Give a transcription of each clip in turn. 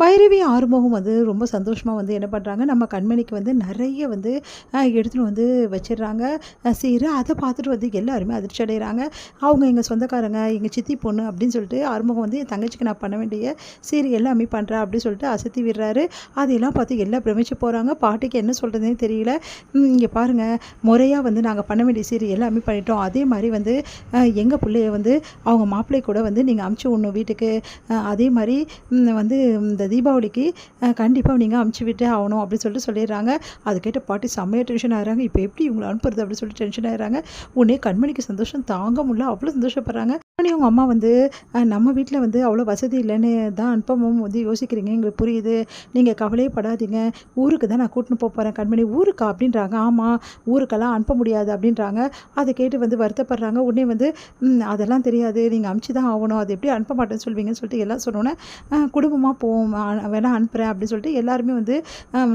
பைரவி ஆறுமுகம் வந்து ரொம்ப சந்தோஷமாக வந்து என்ன பண்ணுறாங்க, நம்ம கண்மணிக்கு வந்து நிறைய வந்து எடுத்துகிட்டு வந்து வச்சிடுறாங்க சீர். அதை பார்த்துட்டு வந்து எல்லாருமே அதிர்ச்சி அடைகிறாங்க. அவங்க எங்கள் சொந்தக்காரங்க, எங்கள் சித்தி பொண்ணு அப்படின்னு சொல்லிட்டு ஆறுமுகம் வந்து என் தங்கச்சிக்கு நான் பண்ண வேண்டிய சீர் எல்லாமே பண்ணுறேன் அப்படின்னு சொல்லிட்டு அசத்தி விடுறாரு. அதையெல்லாம் பார்த்து எல்லாம் பிரமிச்சு போகிறாங்க. பாட்டிக்கு என்ன சொல்கிறதுனே தெரியல. இங்கே பாருங்கள், முறையாக வந்து நாங்கள் பண்ண வேண்டிய சீர் எல்லாமே பண்ணிட்டோம். அதே மாதிரி வந்து எங்கள் பிள்ளைய வந்து அவங்க மாப்பிள்ளை கூட வந்து நீங்கள் அமுச்சு விடணும் வீட்டுக்கு. அதே மாதிரி வந்து இந்த தீபாவளிக்கு கண்டிப்பாக நீங்கள் அமுச்சு விட்டே ஆகணும் அப்படின்னு சொல்லிட்டு சொல்லிடுறாங்க. அது கேட்ட பாட்டி செம்மையாக டென்ஷன் ஆகிறாங்க. இப்போ எப்படி இவங்களை அனுப்புறது அப்படின்னு சொல்லிட்டு டென்ஷன் ஆகிறாங்க. உடனே கண்மணிக்கு சந்தோஷம் தாங்க முடியல, அவ்வளோ சந்தோஷப்படுறாங்க. அவங்க அம்மா வந்து நம்ம வீட்டில் வந்து அவ்வளோ வசதி இல்லைன்னு தான் அனுப்பவும் வந்து யோசிக்கிறீங்க, எங்களுக்கு புரியுது, நீங்கள் கவலையே படாதீங்க, ஊருக்கு தான் நான் கூட்டின்னு போகிறேன். கண்மணி ஊருக்கா அப்படின்றாங்க. ஆமாம், ஊருக்கெல்லாம் அனுப்ப முடியாது அப்படின்றாங்க. அதை கேட்டு வந்து வருத்தப்படுறாங்க. உடனே வந்து அதெல்லாம் தெரியாது, நீங்கள் அமுச்சு தான் ஆகணும், அது எப்படி அனுப்ப மாட்டேன்னு சொல்வீங்கன்னு சொல்லிட்டு எல்லாம் சொன்னோன்னே குடும்பமாக போவோம், வேணா அனுப்புகிறேன் அப்படின்னு சொல்லிட்டு எல்லாருமே வந்து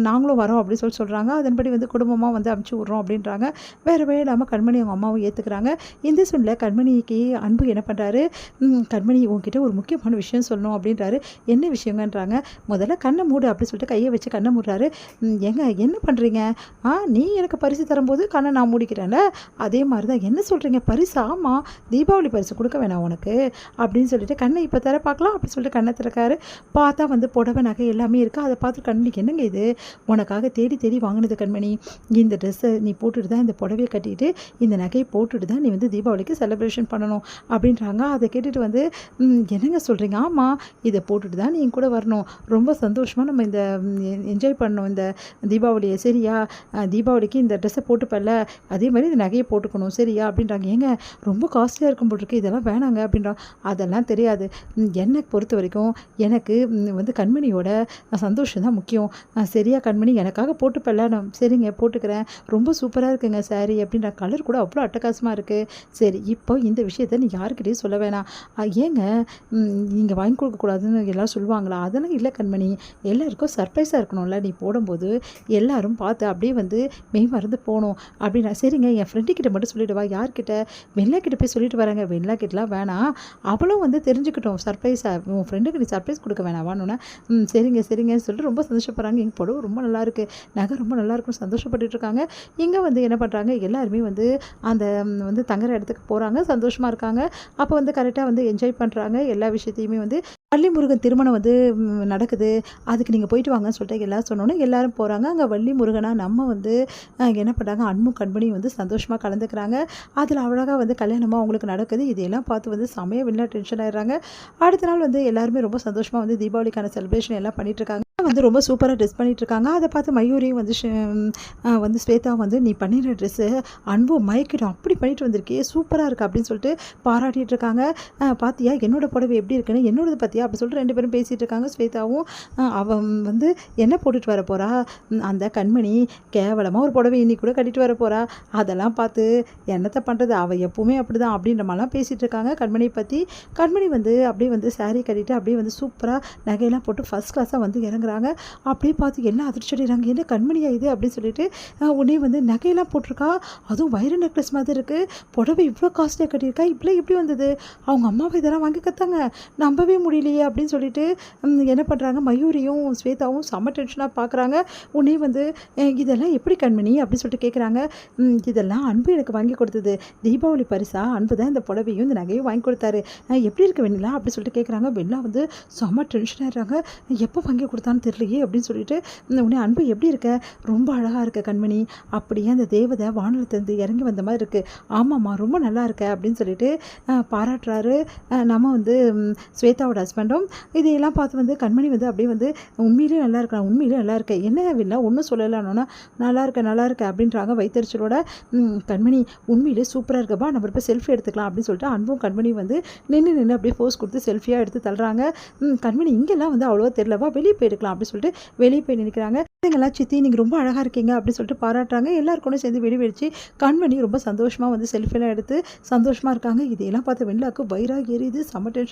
நாங்களும் வரோம் அப்படின்னு சொல்கிறாங்க. அதன்படி வந்து குடும்பமாக வந்து அமுச்சு விட்றோம் அப்படின்றாங்க. வேறு வழி இல்லாமல் கண்மணி அவங்க அம்மாவும் ஏற்றுக்கிறாங்க. இந்த சூழ்நிலை கண்மணிக்கு அன்பு என்ன பண்ணுறாரு, கண்மணி உங்ககிட்ட ஒரு முக்கியமான விஷயம் சொல்லணும் அப்படின்றாரு. என்ன விஷயங்கன்றாங்க. முதல்ல கண்ணை மூடு அப்படி சொல்லிட்டு கையை வச்சு கண்ணை மூடுறாரு. ஏங்க என்ன பண்ணுறீங்க, நீ எனக்கு பரிசு தரும்போது கண்ணை நான் மூடிக்கிறேன்ல, அதே மாதிரி தான் என்ன சொல்கிறீங்க, பரிசு? ஆமாம், தீபாவளி பரிசு கொடுக்க வேணாம் உனக்கு அப்படின்னு சொல்லிட்டு கண்ணை இப்போ தர பார்க்கலாம் அப்படின்னு சொல்லிட்டு கண்ணை திறக்காரு. பார்த்தா வந்து புடவை நகை எல்லாமே இருக்குது. அதை பார்த்து கண்மணிக்கு என்னங்க இது, உனக்காக தேடி தேடி வாங்கினது கண்மணி, இந்த ட்ரெஸ்ஸை நீ போட்டுட்டு தான், இந்த புடவையை கட்டிட்டு இந்த நகையை போட்டுட்டு தான் நீ வந்து தீபாவளிக்கு செலிப்ரேஷன் பண்ணணும் அப்படின்றாங்க. அதை கேட்டுட்டு வந்து என்னங்க சொல்கிறீங்க, ஆமாம் இதை போட்டுட்டு தான் நீ கூட வரணும், ரொம்ப சந்தோஷமாக நம்ம இந்த என்ஜாய் பண்ணணும் இந்த தீபாவளியை, சரியா, தீபாவளிக்கு இந்த ட்ரெஸ்ஸை போட்டுப்பல்ல, அதே மாதிரி இந்த நகையை போட்டுக்கணும் சரியா அப்படின்றாங்க. ஏங்க ரொம்ப காஸ்ட்லியாக இருக்கும் போட்டிருக்கு, இதெல்லாம் வேணாங்க அப்படின்றாங்க. அதெல்லாம் தெரியாது, என்னை பொறுத்த வரைக்கும் எனக்கு வந்து கண்மணியோட சந்தோஷம் தான் முக்கியம், சரியா கண்மணி எனக்காக போட்டுப்பல்ல, நான் சரிங்க போட்டுக்கிறேன், ரொம்ப சூப்பராக இருக்குங்க சாரி அப்படின்ற, கலர் கூட அவ்வளோ அட்டகாசமாக இருக்குது, சரி இப்போ இந்த விஷயத்தை நீ யாருக்கிட்டையும் சொல்ல வேணாம், ஏங்க நீங்கள் வாங்கி கொடுக்கக்கூடாதுன்னு எல்லோரும் சொல்லுவாங்களா, அதெல்லாம் இல்லை கண்மணி, எல்லாருக்கும் சர்ப்ரைஸாக இருக்கணும்ல, நீ போடும்போது எல்லாரும் பார்த்து அப்படியே வந்து மெய் மறந்து போகணும் அப்படின்னா, சரிங்க என் ஃப்ரெண்டுக்கிட்ட மட்டும் சொல்லிவிட்டு வா, யார்கிட்ட, வெள்ளாக்கிட்ட போய் சொல்லிட்டு வராங்க, வெள்ளாக்கிட்டலாம் வேணாம், அவளும் வந்து தெரிஞ்சுக்கிட்டோம் சர்ப்ரைஸாக, உன் ஃப்ரெண்டுக்கு நீ சர்ப்ரைஸ் கொடுக்க வேணாம் வானோன்னா, சரிங்க சரிங்கன்னு சொல்லிட்டு ரொம்ப சந்தோஷப்படுறாங்க. எங்கள் புடவை ரொம்ப நல்லாயிருக்கு, நகை ரொம்ப நல்லாயிருக்குன்னு சந்தோஷப்பட்டுட்டு இருக்காங்க. இங்கே வந்து என்ன பண்ணுறாங்க, எல்லாருமே வந்து அந்த வந்து தங்குற இடத்துக்கு போகிறாங்க, சந்தோஷமாக இருக்காங்க. அப்போ வந்து கரெக்டாக வந்து என்ஜாய் பண்ணுறாங்க. எல்லா விஷயத்தையுமே வந்து வள்ளி முருகன் திருமணம் வந்து நடக்குது, அதுக்கு நீங்கள் போயிட்டு வாங்கன்னு சொல்லிட்டு எல்லோரும் சொன்னோன்னே எல்லோரும் போகிறாங்க. அங்கே வள்ளி முருகனாக நம்ம வந்து என்ன பண்ணுறாங்க, அன்பும் கண்மணியும் வந்து சந்தோஷமாக கலந்துக்கிறாங்க. அதில் அழகாக வந்து கல்யாணமாக அவங்களுக்கு நடக்குது. இதையெல்லாம் பார்த்து வந்து செமையாக வெளில டென்ஷன் ஆகிடுறாங்க. அடுத்த நாள் வந்து எல்லாருமே ரொம்ப சந்தோஷமாக வந்து தீபாவளிக்கான செலிப்ரேஷன் எல்லாம் பண்ணிகிட்ருக்காங்க. வந்து ரொம்ப சூப்பராக ட்ரெஸ் பண்ணிகிட்ருக்காங்க. அதை பார்த்து மயூரியும் வந்து வந்து ஸ்வேதா வந்து நீ பண்ணிடுற ட்ரெஸ்ஸு அன்பு மயக்கிடும், அப்படி பண்ணிட்டு வந்திருக்கே, சூப்பராக இருக்குது அப்படின்னு சொல்லிட்டு பாராட்டிகிட்டு இருக்காங்க. பார்த்தியா என்னோட புடவை எப்படி இருக்குன்னு, என்னோடது பார்த்தியா அப்படி சொல்லிட்டு 2 பேரும் பேசிகிட்டு இருக்காங்க. ஸ்வேதாவும் அவன் வந்து என்ன போட்டுட்டு வர போகிறா, அந்த கண்மணி கேவலமாக ஒரு புடவை இன்னி கூட கட்டிட்டு வர போகிறா, அதெல்லாம் பார்த்து என்னத்தை பண்ணுறது, அவள் எப்போவுமே அப்படி தான் அப்படின்ற மாதிரிலாம் பேசிகிட்டு இருக்காங்க கண்மணியை பற்றி. கண்மணி வந்து அப்படியே வந்து சாரீ கட்டிட்டு அப்படியே வந்து சூப்பராக நகையெல்லாம் போட்டு ஃபஸ்ட் கிளாஸாக வந்து இறங்குறாங்க. அப்படியே பார்த்து எல்லாம் அதிர்ச்சி அடைகிறாங்க, என்ன கண்மணியா இது அப்படின்னு சொல்லிட்டு. உடனே வந்து நகையெல்லாம் போட்டிருக்கா, அதுவும் வைர நெக்லஸ் மாதிரி இருக்குது, புடவை இவ்வளோ காஸ்ட்லியாக கட்டியிருக்கா, இப்படி எப்படி வந்தது, அவங்க அம்மாவை இதெல்லாம் வாங்கி கத்தாங்க, நம்பவே முடியலையே அப்படின்னு சொல்லிட்டு என்ன பண்ணுறாங்க, மயூரியும் ஸ்வேதாவும் செம்ம டென்ஷனாக பார்க்குறாங்க. உடனே வந்து இதெல்லாம் எப்படி கண்மணி அப்படின்னு சொல்லிட்டு கேட்குறாங்க. இதெல்லாம் அன்பு எனக்கு வாங்கி கொடுத்தது, தீபாவளி பரிசா அன்பு தான் இந்த புடவையும் இந்த நகையும் வாங்கி கொடுத்தாரு, எப்படி இருக்கு வெண்ணிலா அப்படின்னு சொல்லிட்டு கேட்குறாங்க. வெண்ணிலா வந்து செம்ம டென்ஷன் ஆகிடுறாங்க, எப்போ வாங்கி கொடுத்தான்னு தெரியலையே அப்படின்னு சொல்லிட்டு. உடனே அன்பு எப்படி இருக்க, ரொம்ப அழகாக இருக்க கண்மணி, அப்படியே அந்த தேவதை வானத்திலிருந்து இறங்கி வந்த மாதிரி இருக்குது, ஆமாம்மா ரொம்ப நல்லா இருக்க அப்படின்னு சொல்லிட்டு பாராட்டுறாரு நம்ம வந்து ஸ்வேதாவோட ஹஸ்பண்டும். இதையெல்லாம் பார்த்து வந்து கண்மணி வந்து அப்படியே வந்து உண்மையிலே நல்லா இருக்கா, உண்மையிலே நல்லா இருக்க, என்ன இல்லை ஒன்றும் சொல்லலான்னா நல்லா இருக்க அப்படின்றாங்க வைத்தறிச்சலோட. கண்மணி உண்மையிலே சூப்பராக இருக்கப்பா, நம்ம இப்போ செல்ஃபி எடுத்துக்கலாம் அப்படின்னு சொல்லிட்டு அன்பும் கண்மணி வந்து நின்று அப்படியே போஸ் கொடுத்து செல்ஃபியாக எடுத்து தள்ளுறாங்க. கண்மணி இங்கெல்லாம் வந்து அவ்வளோவா தெரியலவா, வெளியே போயிருக்கலாம் அப்படின்னு சொல்லிட்டு வெளியே போய் நிற்கிறாங்க. எல்லாம் சித்தி நீங்கள் ரொம்ப அழகாக இருக்கீங்க அப்படின்னு சொல்லிட்டு பாராட்டுறாங்க. எல்லாருக்கும் சேர்ந்து வெடி வெடிச்சு கண்மணி ரொம்ப சந்தோஷமாக வந்து செல்ஃபிலாம் எடுத்து சந்தோஷமாக இருக்காங்க. இதையெல்லாம் பார்த்து வெண்ணிலாவுக்கு வயிறாக எரியுது, செம்ம டென்ஷன்.